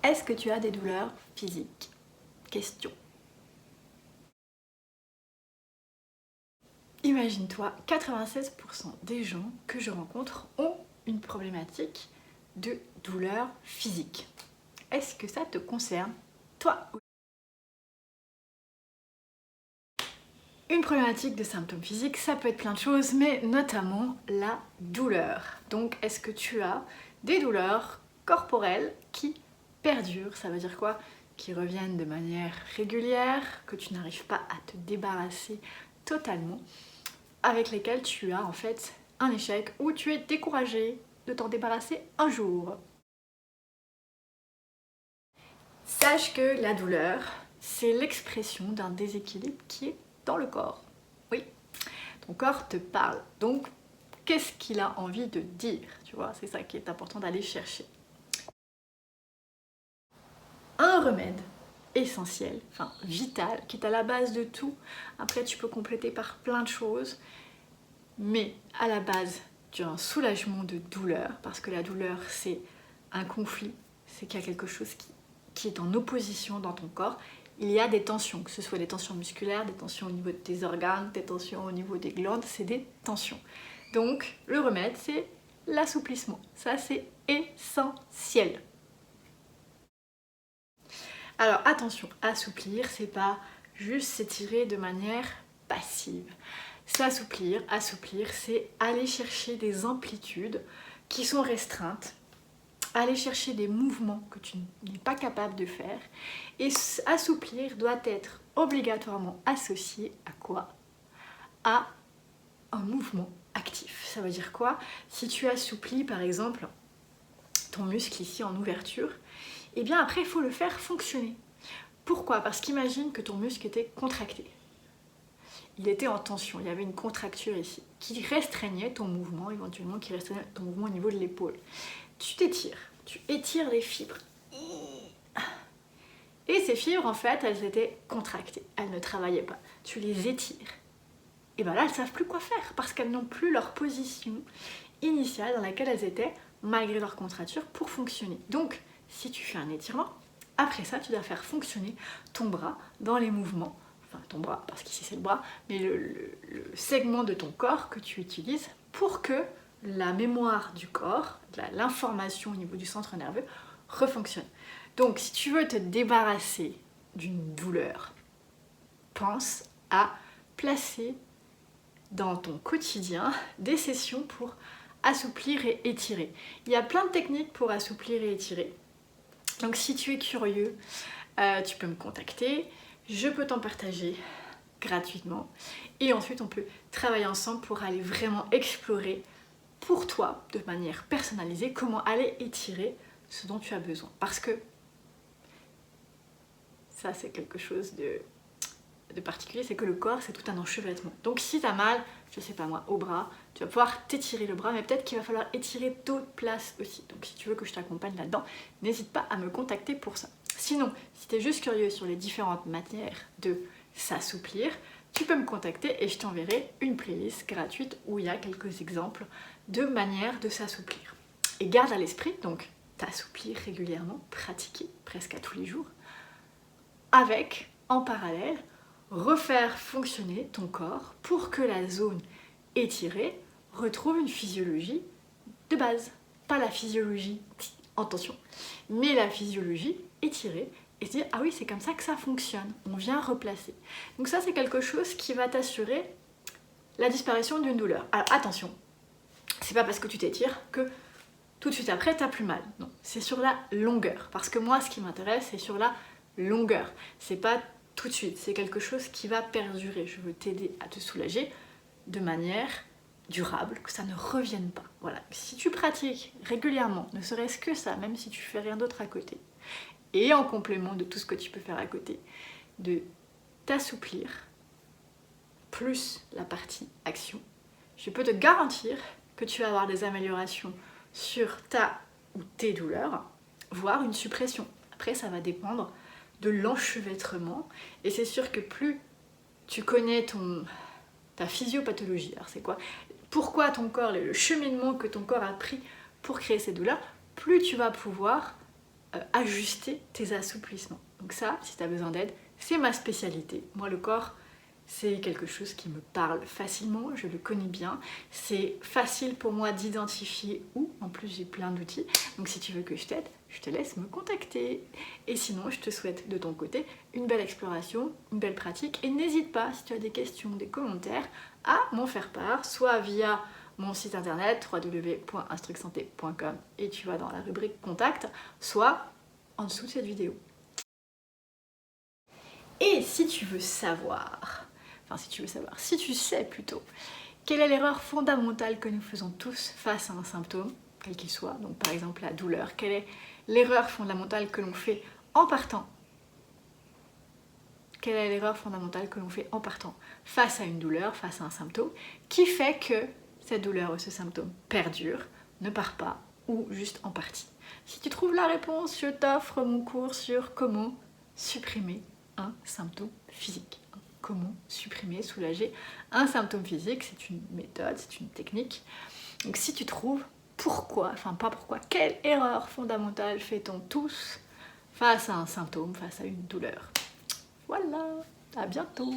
Est-ce que tu as des douleurs physiques? Question. Imagine-toi, 96% des gens que je rencontre ont une problématique de douleur physique. Est-ce que ça te concerne, toi? Une problématique de symptômes physiques, ça peut être plein de choses, mais notamment la douleur. Donc, est-ce que tu as des douleurs corporelles qui perdurent? Ça veut dire quoi? Qui reviennent de manière régulière, que tu n'arrives pas à te débarrasser totalement, avec lesquelles tu as en fait un échec ou tu es découragé de t'en débarrasser un jour. Sache que la douleur, c'est l'expression d'un déséquilibre qui est dans le corps. Oui, ton corps te parle. Donc, qu'est-ce qu'il a envie de dire? Tu vois, c'est ça qui est important d'aller chercher. Un remède essentiel, enfin vital, qui est à la base de tout. Après, tu peux compléter par plein de choses. Mais à la base d'un soulagement de douleur, parce que la douleur, c'est un conflit, c'est qu'il y a quelque chose qui est en opposition dans ton corps. Il y a des tensions, que ce soit des tensions musculaires, des tensions au niveau de tes organes, des tensions au niveau des glandes, c'est des tensions. Donc le remède, c'est l'assouplissement. Ça, c'est essentiel. Alors attention, assouplir, c'est pas juste s'étirer de manière passive. S'assouplir, assouplir, c'est aller chercher des amplitudes qui sont restreintes, aller chercher des mouvements que tu n'es pas capable de faire. Et assouplir doit être obligatoirement associé à quoi? À un mouvement actif. Ça veut dire quoi? Si tu assouplis par exemple ton muscle ici en ouverture, et bien après il faut le faire fonctionner. Pourquoi? Parce qu'imagine que ton muscle était contracté. Il était en tension, il y avait une contracture ici, qui restreignait ton mouvement, éventuellement qui restreignait ton mouvement au niveau de l'épaule. Tu t'étires, tu étires les fibres. Et ces fibres, en fait, elles étaient contractées, elles ne travaillaient pas. Tu les étires. Et bien là, elles ne savent plus quoi faire, parce qu'elles n'ont plus leur position initiale dans laquelle elles étaient, malgré leur contracture, pour fonctionner. Donc, si tu fais un étirement, après ça, tu dois faire fonctionner ton bras dans les mouvements, enfin ton bras, parce qu'ici c'est le bras, mais le segment de ton corps que tu utilises pour que la mémoire du corps, l'information au niveau du centre nerveux, refonctionne. Donc, si tu veux te débarrasser d'une douleur, pense à placer dans ton quotidien des sessions pour assouplir et étirer. Il y a plein de techniques pour assouplir et étirer. Donc si tu es curieux, tu peux me contacter, je peux t'en partager gratuitement et ensuite on peut travailler ensemble pour aller vraiment explorer pour toi, de manière personnalisée, comment aller étirer ce dont tu as besoin. Parce que ça c'est quelque chose de particulier, c'est que le corps c'est tout un enchevêtrement. Donc si tu as mal, je sais pas moi, au bras, tu vas pouvoir t'étirer le bras, mais peut-être qu'il va falloir étirer d'autres places aussi. Donc si tu veux que je t'accompagne là-dedans, n'hésite pas à me contacter pour ça. Sinon, si tu es juste curieux sur les différentes manières de s'assouplir, tu peux me contacter et je t'enverrai une playlist gratuite où il y a quelques exemples de manières de s'assouplir. Et garde à l'esprit, donc t'assouplir régulièrement, pratiquer presque à tous les jours, avec, en parallèle, refaire fonctionner ton corps pour que la zone étirée retrouve une physiologie de base. Pas la physiologie en tension, mais la physiologie étirée et se dire ah oui c'est comme ça que ça fonctionne, on vient replacer. Donc ça c'est quelque chose qui va t'assurer la disparition d'une douleur. Alors attention, c'est pas parce que tu t'étires que tout de suite après t'as plus mal. Non, c'est sur la longueur. Parce que moi ce qui m'intéresse c'est sur la longueur. C'est pas tout de suite, c'est quelque chose qui va perdurer. Je veux t'aider à te soulager de manière durable, que ça ne revienne pas. Voilà. Si tu pratiques régulièrement, ne serait-ce que ça, même si tu fais rien d'autre à côté, et en complément de tout ce que tu peux faire à côté, de t'assouplir, plus la partie action, je peux te garantir que tu vas avoir des améliorations sur ta ou tes douleurs, voire une suppression. Après, ça va dépendre de l'enchevêtrement, et c'est sûr que plus tu connais ta physiopathologie, alors c'est quoi? Pourquoi ton corps, le cheminement que ton corps a pris pour créer ces douleurs, plus tu vas pouvoir ajuster tes assouplissements. Donc ça, si tu as besoin d'aide, c'est ma spécialité. Moi, le corps, c'est quelque chose qui me parle facilement, je le connais bien. C'est facile pour moi d'identifier où. En plus, j'ai plein d'outils. Donc si tu veux que je t'aide, je te laisse me contacter. Et sinon, je te souhaite de ton côté une belle exploration, une belle pratique. Et n'hésite pas, si tu as des questions, des commentaires, à m'en faire part, soit via mon site internet www.instrucsanté.com et tu vas dans la rubrique contact, soit en dessous de cette vidéo. Et si tu veux savoir, si tu sais plutôt, quelle est l'erreur fondamentale que nous faisons tous face à un symptôme, quel qu'il soit, donc par exemple la douleur, quelle est l'erreur fondamentale que l'on fait en partant? Quelle est l'erreur fondamentale que l'on fait en partant face à une douleur, face à un symptôme, qui fait que cette douleur ou ce symptôme perdure, ne part pas, ou juste en partie? Si tu trouves la réponse, je t'offre mon cours sur comment supprimer un symptôme physique. Comment supprimer, soulager un symptôme physique, c'est une méthode, c'est une technique. Donc si tu trouves quelle erreur fondamentale fait-on tous face à un symptôme, face à une douleur? Voilà, à bientôt!